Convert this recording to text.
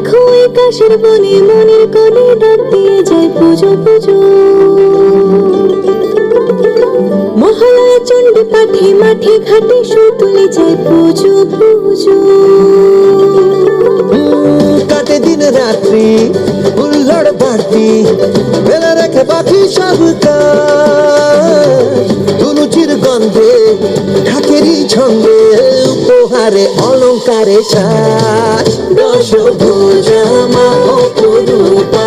দেখো আকাশের বনে মনের কোণে ডাক দিয়ে যায় পুজো পুজো। মহালয়া চণ্ডী পাঠে মাঠে ঘাটে সুর তুলে যায় পুজো পুজো। কাটে দিন রাত্রি হুল্লোড় বাড়তি, বেলা রেখে পাখি সব ধুনুচির গন্ধে ঢাকেরই ছন্দে উপহারে অলঙ্কারে সাজ। দশভুজা মা অপরূপা